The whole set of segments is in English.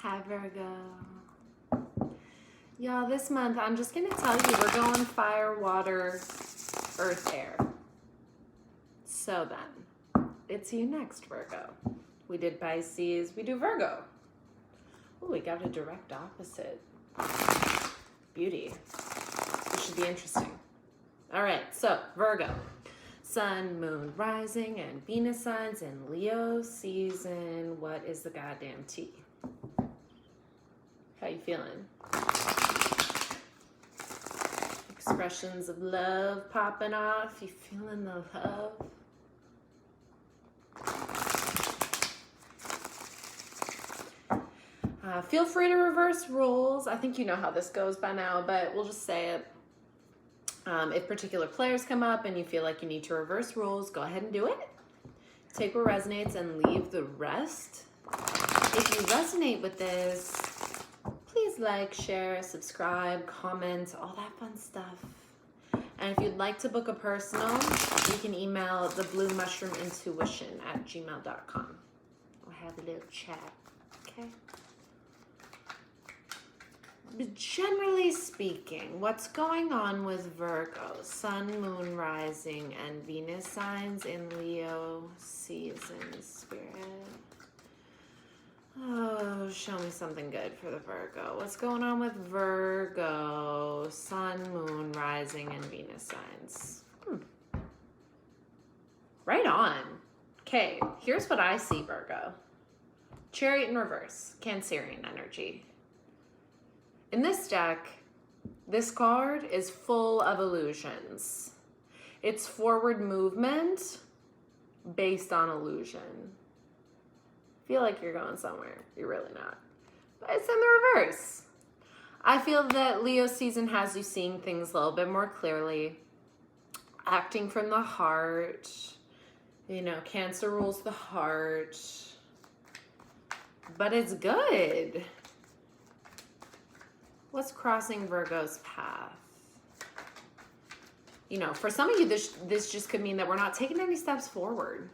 Hi, Virgo. Y'all, this month, I'm just going to tell you, we're going fire, water, earth, air. So then, it's you next, Virgo. We did Pisces, we do Virgo. Oh, we got a direct opposite. Beauty. This should be interesting. All right, so Virgo. Sun, moon, rising, and Venus signs in Leo season. What is the goddamn tea? How you feeling? Expressions of love popping off. You feeling the love? Feel free to reverse rules. I think you know how this goes by now, but we'll just say it. If particular players come up and you feel like you need to reverse rules, go ahead and do it. Take what resonates and leave the rest. If you resonate with this, please like, share, subscribe, comment, all that fun stuff. And if you'd like to book a personal, you can email thebluemushroomintuition@gmail.com. We'll have a little chat, okay? But generally speaking, what's going on with Virgo, Sun, Moon, Rising, and Venus signs in Leo season, Spirit? Oh, show me something good for the Virgo. What's going on with Virgo, Sun, Moon, Rising, and Venus signs? Right on. Okay, here's what I see, Virgo. Chariot in reverse, Cancerian energy. In this deck, this card is full of illusions. It's forward movement based on illusion. Feel like you're going somewhere. You're really not. But it's in the reverse. I feel that Leo season has you seeing things a little bit more clearly. Acting from the heart. You know, Cancer rules the heart. But it's good. What's crossing Virgo's path? You know, for some of you, this just could mean that we're not taking any steps forward.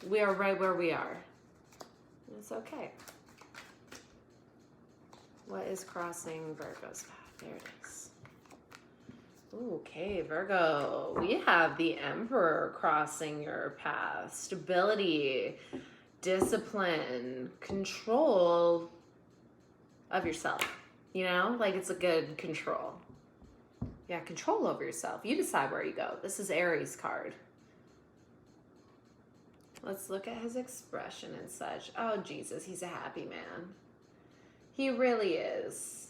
We are right where we are. It's okay. What is crossing Virgo's path? There it is. Okay, Virgo. We have the Emperor crossing your path. Stability, discipline, control of yourself. You know, like it's a good control. Yeah, control over yourself. You decide where you go. This is Aries card. Let's look at his expression and such. Oh, Jesus, he's a happy man. He really is.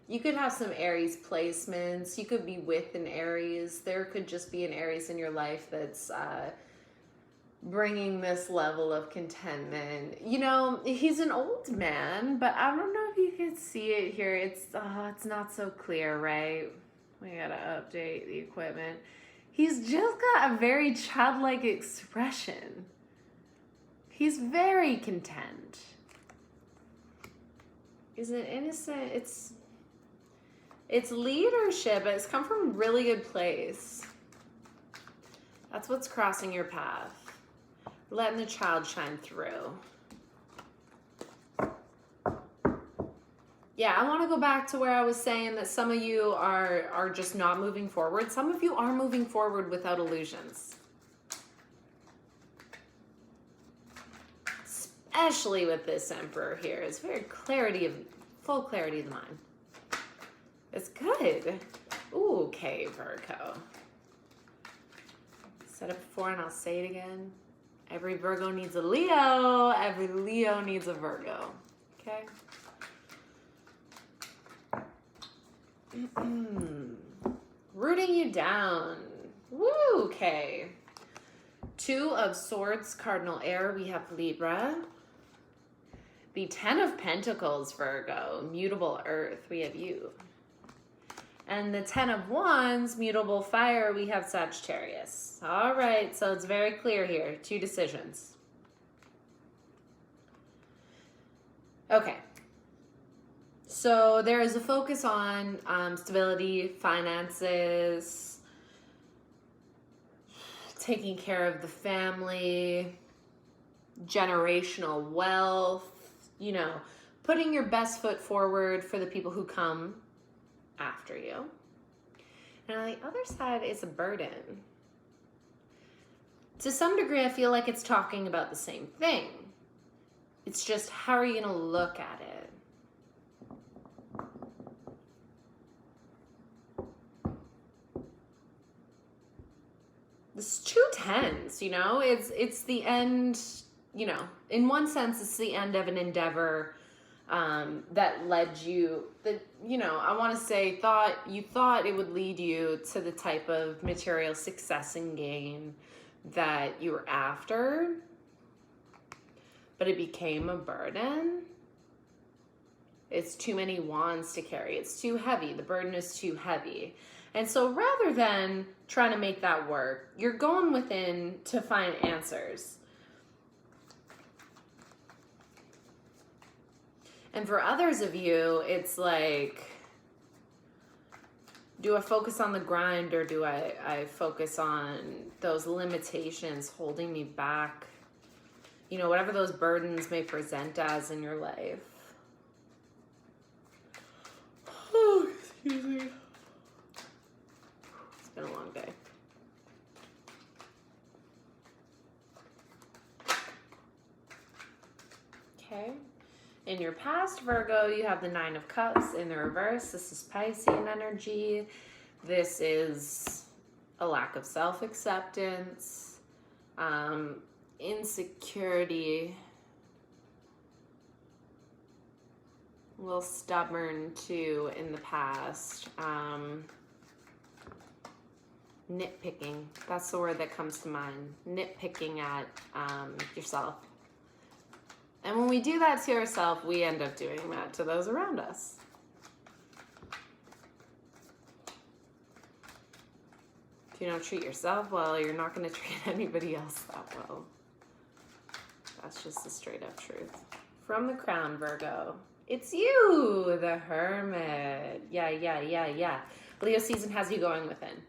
You could have some Aries placements. You could be with an Aries. There could just be an Aries in your life that's bringing this level of contentment. You know, he's an old man, but I don't know if you can see it here. It's not so clear, right? We gotta update the equipment. He's just got a very childlike expression. He's very content. Is it innocent? It's leadership. It's come from a really good place. That's what's crossing your path. Letting the child shine through. Yeah, I want to go back to where I was saying that some of you are just not moving forward. Some of you are moving forward without illusions. Especially with this Emperor here. It's very full clarity of mind. It's good. Ooh, okay, Virgo. Said it before and I'll say it again. Every Virgo needs a Leo. Every Leo needs a Virgo. Okay? Rooting you down. Woo, okay. Two of Swords, Cardinal Air. We have Libra. The Ten of Pentacles, Virgo. Mutable Earth. We have you. And the Ten of Wands, Mutable Fire, we have Sagittarius. All right, so it's very clear here. Two decisions. Okay. So there is a focus on stability, finances, taking care of the family, generational wealth, you know, putting your best foot forward for the people who come after you. And on the other side is a burden. To some degree, I feel like it's talking about the same thing. It's just, how are you going to look at it? This 2 10s, you know, it's the end, you know, in one sense, it's the end of an endeavor that led you, that, you know, I want to say you thought it would lead you to the type of material success and gain that you were after, but it became a burden. It's too many wands to carry. It's too heavy. The burden is too heavy. And so rather than trying to make that work, you're going within to find answers. And for others of you, it's like, do I focus on the grind, or do I focus on those limitations holding me back? You know, whatever those burdens may present as in your life. Oh, excuse me. It's been a long day. Okay. In your past, Virgo, you have the 9 of Cups in the reverse. This is Piscean energy. This is a lack of self-acceptance, insecurity, a little stubborn too in the past. Nitpicking, that's the word that comes to mind. Nitpicking at yourself. And when we do that to ourselves, we end up doing that to those around us. If you don't treat yourself well, you're not going to treat anybody else that well. That's just the straight up truth. From the crown, Virgo, it's you, the Hermit. Yeah. Leo season has you going within.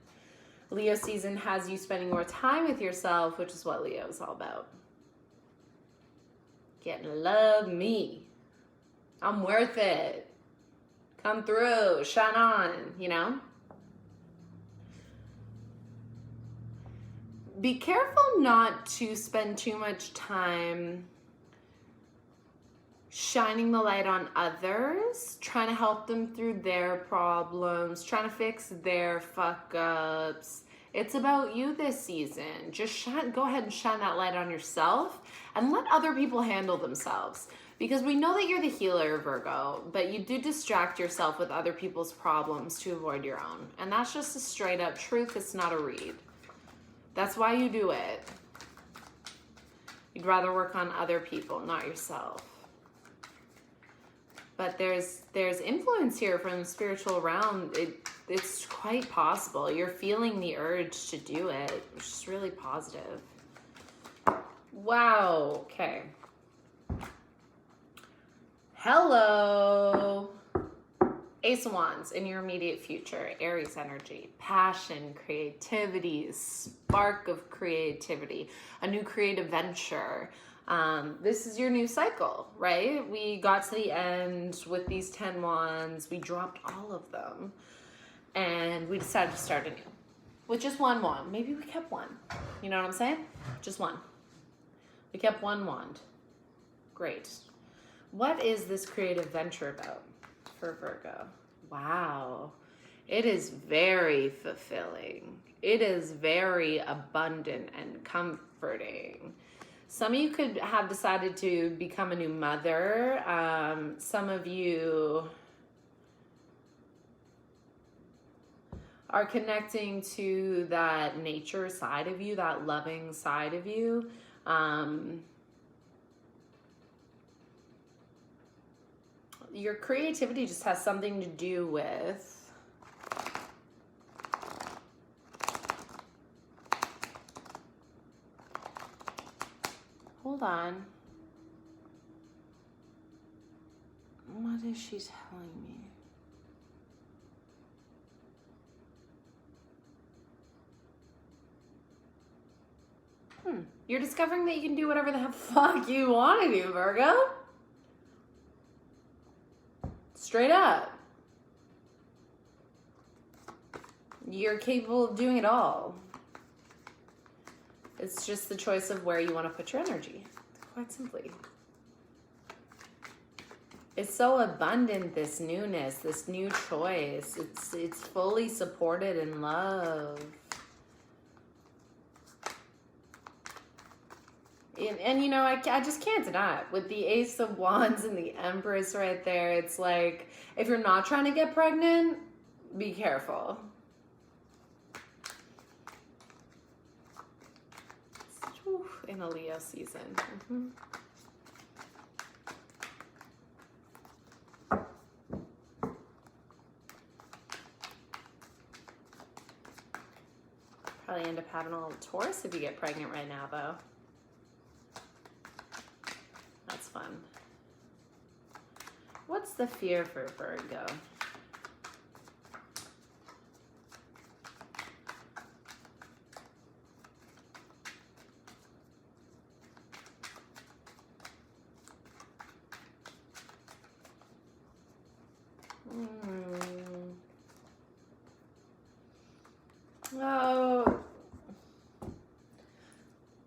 Leo season has you spending more time with yourself, which is what Leo is all about. Getting to love me. I'm worth it. Come through, shine on, you know? Be careful not to spend too much time shining the light on others, trying to help them through their problems, trying to fix their fuck ups. It's about you this season. Just go ahead and shine that light on yourself and let other people handle themselves. Because we know that you're the healer, Virgo, but you do distract yourself with other people's problems to avoid your own. And that's just a straight up truth. It's not a read. That's why you do it. You'd rather work on other people, not yourself. But there's influence here from the spiritual realm. It's quite possible. You're feeling the urge to do it, which is really positive. Wow. Okay. Hello. Ace of Wands in your immediate future. Aries energy. Passion, creativity, spark of creativity, a new creative venture. This is your new cycle, right? We got to the end with these 10 wands. We dropped all of them. And we decided to start anew. With just one wand. Maybe we kept one. You know what I'm saying? Just one. We kept one wand. Great. What is this creative venture about for Virgo? Wow. It is very fulfilling. It is very abundant and comforting. Some of you could have decided to become a new mother. Some of you are connecting to that nature side of you, that loving side of you. Your creativity just has something to do with hold on. What is she telling me? You're discovering that you can do whatever the fuck you want to do, Virgo. Straight up. You're capable of doing it all. It's just the choice of where you want to put your energy, quite simply. It's so abundant, this newness, this new choice. It's fully supported in love. And you know, I just can't deny it. With the Ace of Wands and the Empress right there, it's like, if you're not trying to get pregnant, be careful. In a Leo season. Mm-hmm. Probably end up having a little Taurus if you get pregnant right now, though. That's fun. What's the fear for Virgo? Oh,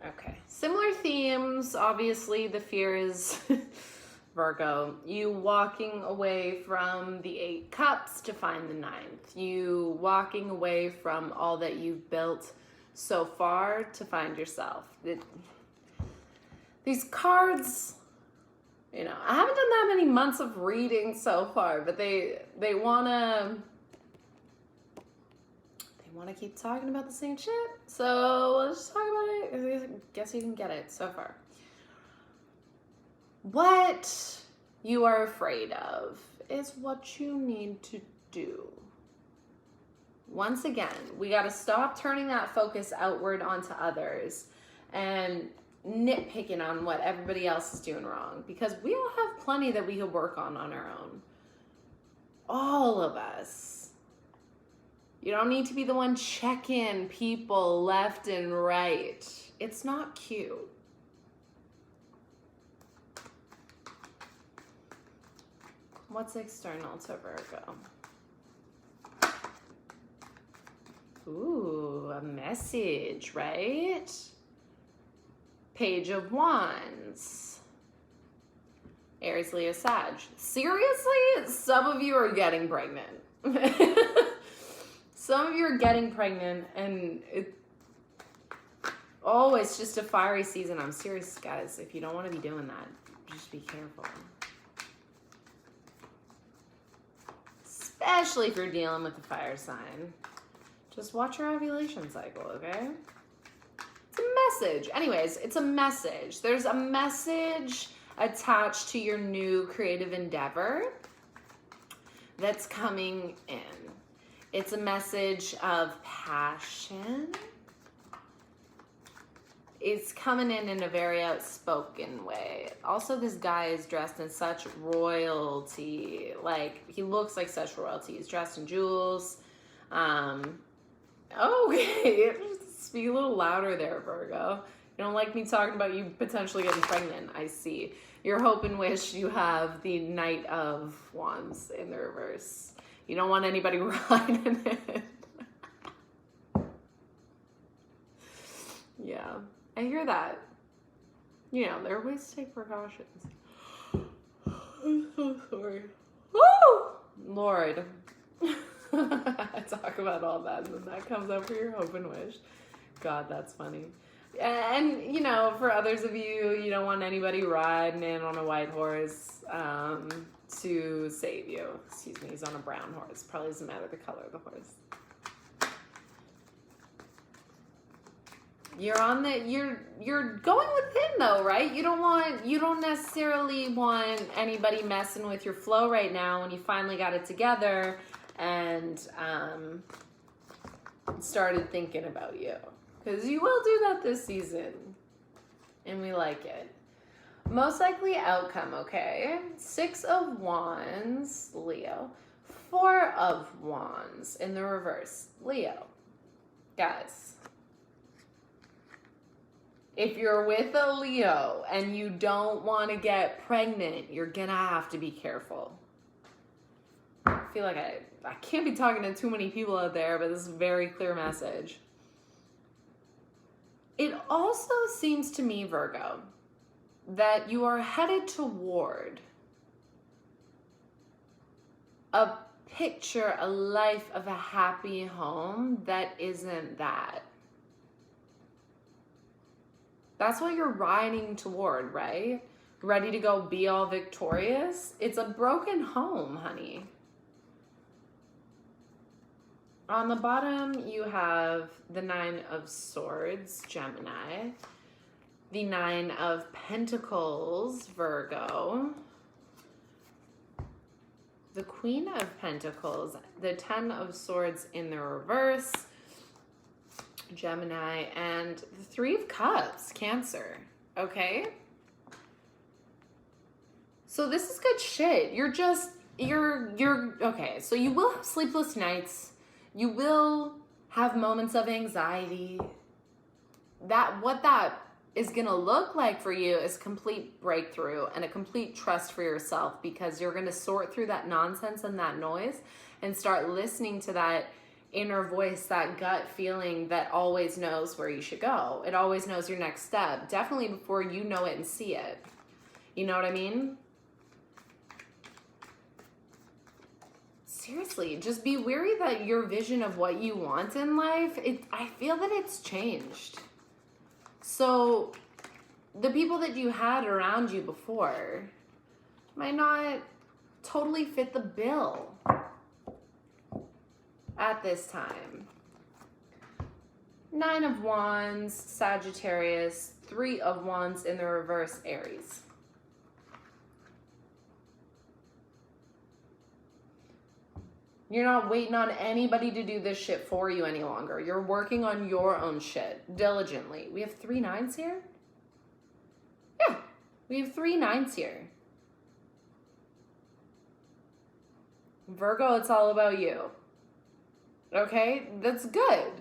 okay. Similar themes. Obviously, the fear is Virgo. You walking away from the 8 cups to find the 9th. You walking away from all that you've built so far to find yourself. These cards, you know, I haven't done that many months of reading so far, but they want to keep talking about the same shit. So let's just talk about it. I guess you can get it so far. What you are afraid of is what you need to do. Once again, we got to stop turning that focus outward onto others and nitpicking on what everybody else is doing wrong, because we all have plenty that we can work on our own. All of us. You don't need to be the one checking people left and right. It's not cute. What's external to Virgo? Ooh, a message, right? Page of Wands. Aries, Leo, Sag. Seriously? Some of you are getting pregnant. Some of you are getting pregnant, and it's just a fiery season. I'm serious, guys. If you don't want to be doing that, just be careful. Especially if you're dealing with a fire sign. Just watch your ovulation cycle, okay? It's a message. Anyways, it's a message. There's a message attached to your new creative endeavor that's coming in. It's a message of passion. It's coming in a very outspoken way. Also, this guy is dressed in such royalty. Like, he looks like such royalty. He's dressed in jewels. Okay, speak a little louder there, Virgo. You don't like me talking about you potentially getting pregnant, I see. Your hope and wish, you have the Knight of Wands in the reverse. You don't want anybody riding it. Yeah, I hear that. You know, there are ways to take precautions. I'm so sorry. Woo! Lord. I talk about all that, and then that comes up for your hope and wish. God, that's funny. And, you know, for others of you, you don't want anybody riding in on a white horse to save you. Excuse me, he's on a brown horse. Probably doesn't matter the color of the horse. You're going within though, right? You don't necessarily want anybody messing with your flow right now when you finally got it together and started thinking about you. Because you will do that this season. And we like it. Most likely outcome, okay? 6 of Wands, Leo. 4 of Wands in the reverse, Leo. Guys, if you're with a Leo and you don't want to get pregnant, you're going to have to be careful. feel like I can't be talking to too many people out there, but this is a very clear message. It also seems to me, Virgo, that you are headed toward a picture, a life of a happy home that isn't that. That's what you're riding toward, right? Ready to go be all victorious. It's a broken home, honey. On the bottom, you have the Nine of Swords, Gemini. The Nine of Pentacles, Virgo. The Queen of Pentacles, the Ten of Swords in the reverse, Gemini, and the Three of Cups, Cancer, okay? So this is good shit. You're okay. So you will have sleepless nights. You will have moments of anxiety. What that is gonna look like for you is complete breakthrough and a complete trust for yourself, because you're gonna sort through that nonsense and that noise and start listening to that inner voice, that gut feeling that always knows where you should go. It always knows your next step, definitely before you know it and see it. You know what I mean? Seriously, just be wary that your vision of what you want in life, I feel that it's changed. So the people that you had around you before might not totally fit the bill at this time. Nine of Wands, Sagittarius, Three of Wands in the reverse, Aries. You're not waiting on anybody to do this shit for you any longer. You're working on your own shit diligently. We have 3 nines here? Yeah, we have 3 nines here. Virgo, it's all about you. Okay? That's good.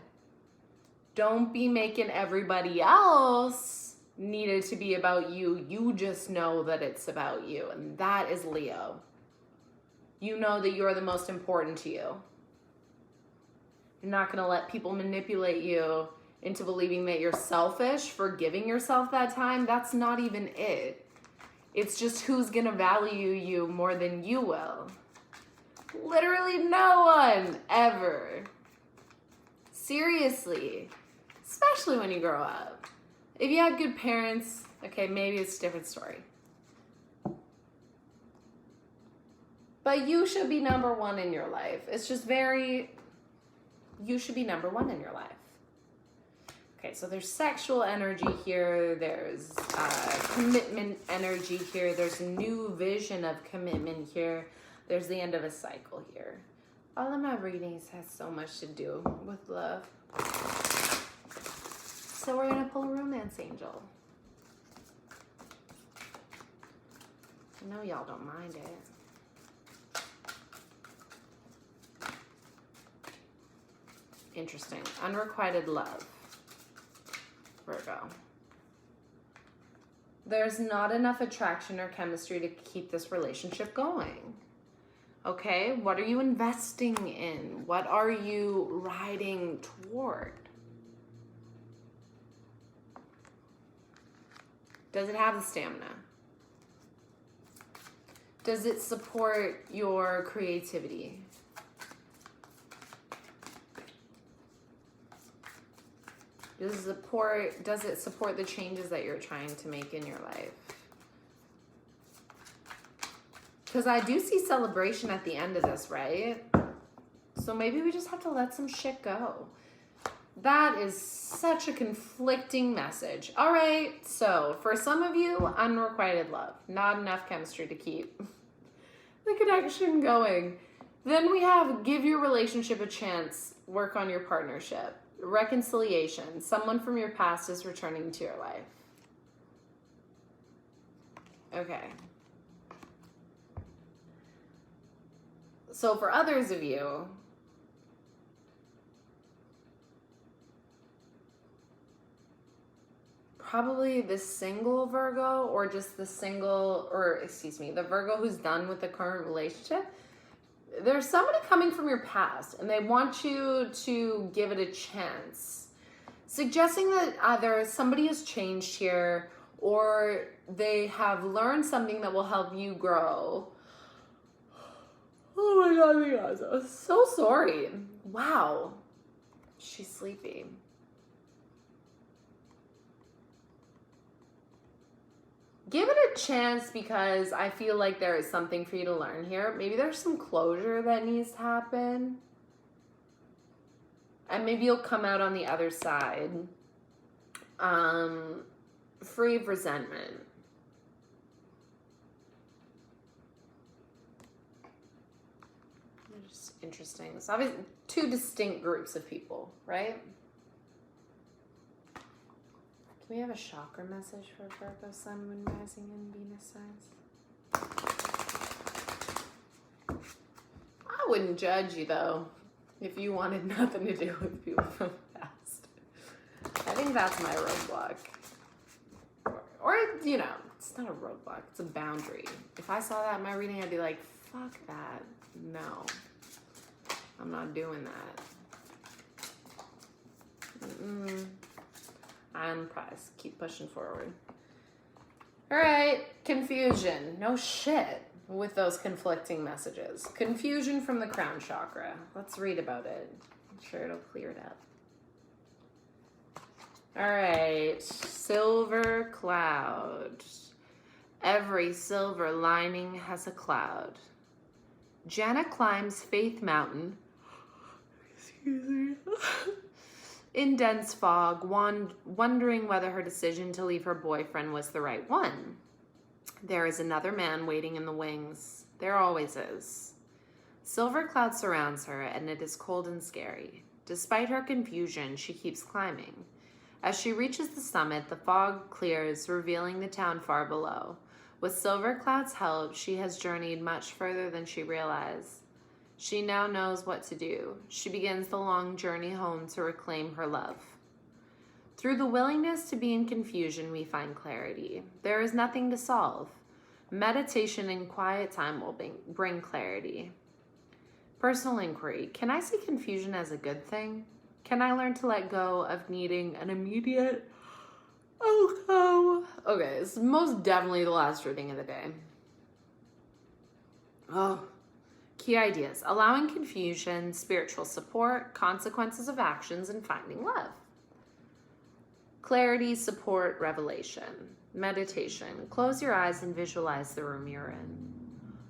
Don't be making everybody else needed to be about you. You just know that it's about you. And that is Leo. You know that you're the most important to you. You're not going to let people manipulate you into believing that you're selfish for giving yourself that time. That's not even it. It's just who's going to value you more than you will. Literally no one, ever. Seriously. Especially when you grow up. If you had good parents, okay, maybe it's a different story. But you should be number one in your life. It's just you should be number one in your life. Okay, so there's sexual energy here. There's commitment energy here. There's a new vision of commitment here. There's the end of a cycle here. All of my readings has so much to do with love. So we're going to pull a romance angel. I know y'all don't mind it. Interesting. Unrequited love. Virgo. There's not enough attraction or chemistry to keep this relationship going. Okay? What are you investing in? What are you riding toward? Does it have the stamina? Does it support your creativity? Does it support the changes that you're trying to make in your life? Because I do see celebration at the end of this, right? So maybe we just have to let some shit go. That is such a conflicting message. All right, so for some of you, unrequited love. Not enough chemistry to keep the connection going. Then we have give your relationship a chance, work on your partnership. Reconciliation. Someone from your past is returning to your life. Okay. So for others of you, probably the single Virgo, or just the Virgo who's done with the current relationship, there's somebody coming from your past and they want you to give it a chance. Suggesting that either somebody has changed here or they have learned something that will help you grow. Oh my God, you guys, I'm so sorry. Wow. She's sleepy. Give it a chance because I feel like there is something for you to learn here. Maybe there's some closure that needs to happen. And maybe you'll come out on the other side free of resentment. Just interesting. So obviously two distinct groups of people, right? Can we have a chakra message for Virgo Sun, Moon, Rising, and Venus signs? I wouldn't judge you though if you wanted nothing to do with people from the past. I think that's my roadblock. Or, you know, it's not a roadblock, it's a boundary. If I saw that in my reading, I'd be like, fuck that. No. I'm not doing that. I'm pressed. Keep pushing forward. All right, confusion. No shit with those conflicting messages. Confusion from the crown chakra. Let's read about it. I'm sure it'll clear it up. All right, silver cloud. Every silver lining has a cloud. Jana climbs Faith Mountain. Excuse me. In dense fog, wondering whether her decision to leave her boyfriend was the right one. There is another man waiting in the wings. There always is. Silver cloud surrounds her, and it is cold and scary. Despite her confusion, she keeps climbing. As she reaches the summit, the fog clears, revealing the town far below. With Silver Cloud's help, she has journeyed much further than she realized. She now knows what to do. She begins the long journey home to reclaim her love. Through the willingness to be in confusion, we find clarity. There is nothing to solve. Meditation and quiet time will bring clarity. Personal inquiry. Can I see confusion as a good thing? Can I learn to let go of needing an immediate outcome? Okay, it's most definitely the last reading of the day. Oh. Key ideas: allowing confusion, spiritual support, consequences of actions, and finding love. Clarity, support, revelation. Meditation: close your eyes and visualize the room you're in.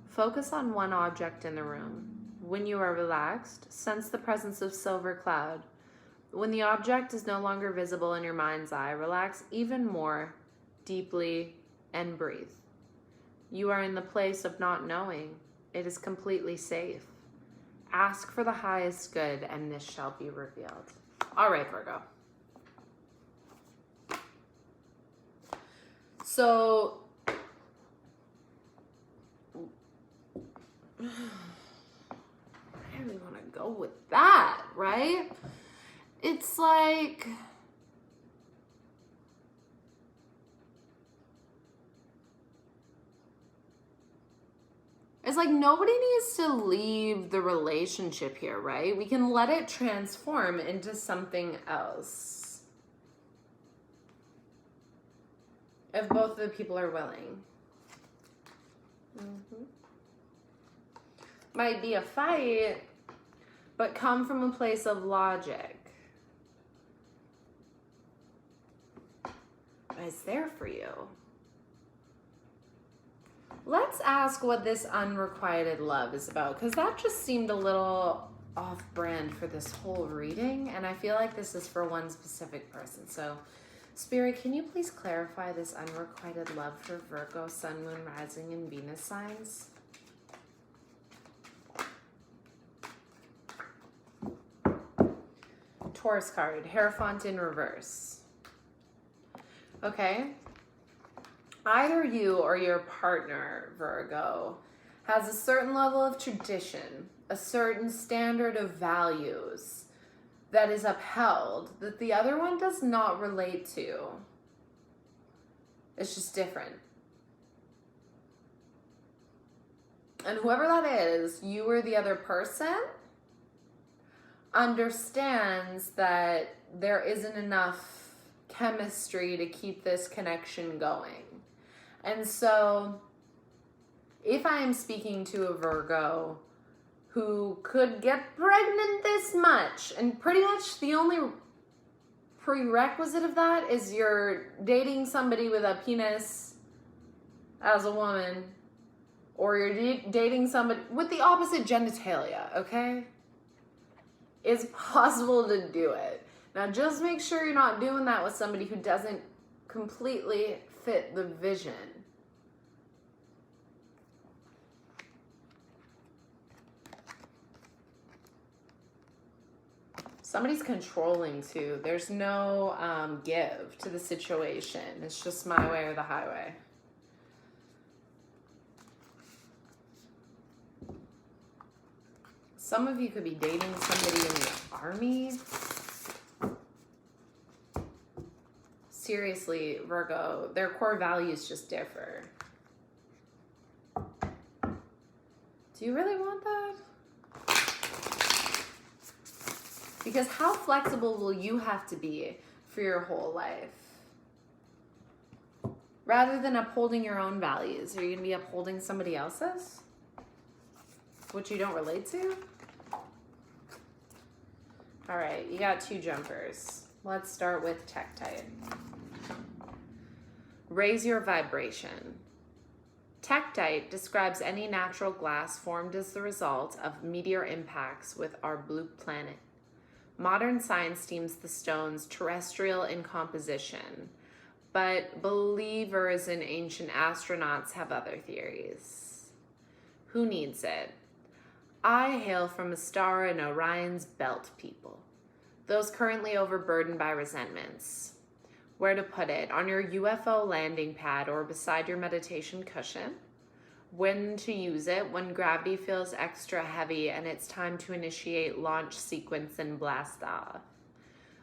Focus on one object in the room. When you are relaxed, sense the presence of silver cloud. When the object is no longer visible in your mind's eye, relax even more deeply and breathe. You are in the place of not knowing. It is completely safe. Ask for the highest good, and this shall be revealed. All right, Virgo. So, where do we want to go with that, right? It's like, nobody needs to leave the relationship here, right? We can let it transform into something else. If both of the people are willing. Might be a fight, but come from a place of logic. It's there for you. Let's ask what this unrequited love is about, because that just seemed a little off-brand for this whole reading, and I feel like this is for one specific person. So, Spirit, can you please clarify this unrequited love for Virgo, Sun, Moon, Rising, and Venus signs? Taurus card, Hierophant in reverse. Okay. Either you or your partner, Virgo, has a certain level of tradition, a certain standard of values that is upheld that the other one does not relate to. It's just different. And whoever that is, you or the other person, understands that there isn't enough chemistry to keep this connection going. And so, if I am speaking to a Virgo who could get pregnant this much, and pretty much the only prerequisite of that is you're dating somebody with a penis as a woman, or you're dating somebody with the opposite genitalia, okay? It's possible to do it. Now just make sure you're not doing that with somebody who doesn't completely fit the vision. Somebody's controlling too. There's no give to the situation. It's just my way or the highway. Some of you could be dating somebody in the army. Seriously, Virgo, their core values just differ. Do you really want that? Because how flexible will you have to be for your whole life? Rather than upholding your own values, are you going to be upholding somebody else's? Which you don't relate to? All right, you got 2 jumpers. Let's start with Tektite. Raise your vibration. Tektite describes any natural glass formed as the result of meteor impacts with our blue planet. Modern science deems the stones terrestrial in composition, but believers in ancient astronauts have other theories. Who needs it? I hail from a star in Orion's belt, people. Those currently overburdened by resentments. Where to put it? On your UFO landing pad or beside your meditation cushion? When to use it? When gravity feels extra heavy and it's time to initiate launch sequence and blast off.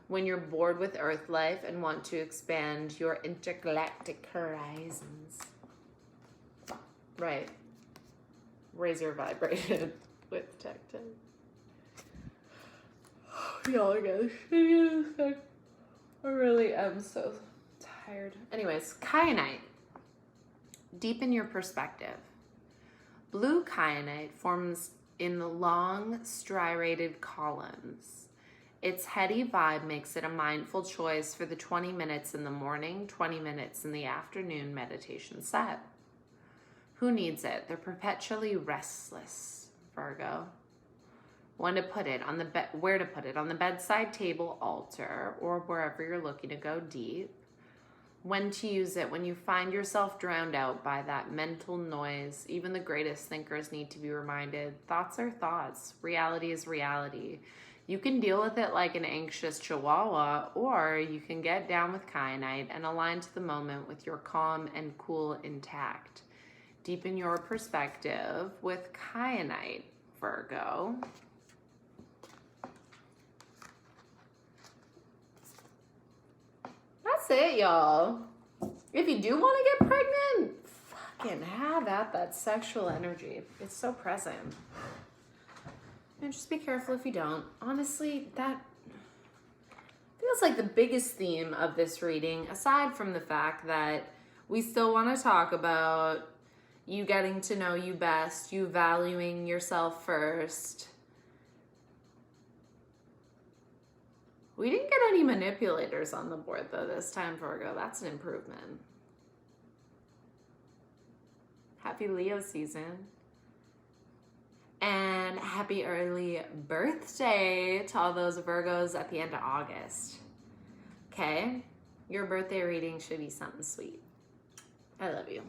When you're bored with Earth life and want to expand your intergalactic horizons. Right. Raise your vibration with Tektite. Y'all are gonna shitty in a sec. I really am so tired. Anyways, kyanite. Deepen your perspective. Blue kyanite forms in the long, striated columns. Its heady vibe makes it a mindful choice for the 20 minutes in the morning, 20 minutes in the afternoon meditation set. Who needs it? They're perpetually restless, Virgo. When to put it on the where to put it on the bedside table, altar, or wherever you're looking to go deep. When to use it when you find yourself drowned out by that mental noise. Even the greatest thinkers need to be reminded, thoughts are thoughts, reality is reality. You can deal with it like an anxious chihuahua, or you can get down with kyanite and align to the moment with your calm and cool intact. Deepen your perspective with kyanite, Virgo. That's it, y'all. If you do want to get pregnant, fucking have at that sexual energy. It's so present. And just be careful if you don't. Honestly, that feels like the biggest theme of this reading, aside from the fact that we still want to talk about you getting to know you best, you valuing yourself first. We didn't get any manipulators on the board, though, this time, Virgo. That's an improvement. Happy Leo season. And happy early birthday to all those Virgos at the end of August. Okay? Your birthday reading should be something sweet. I love you.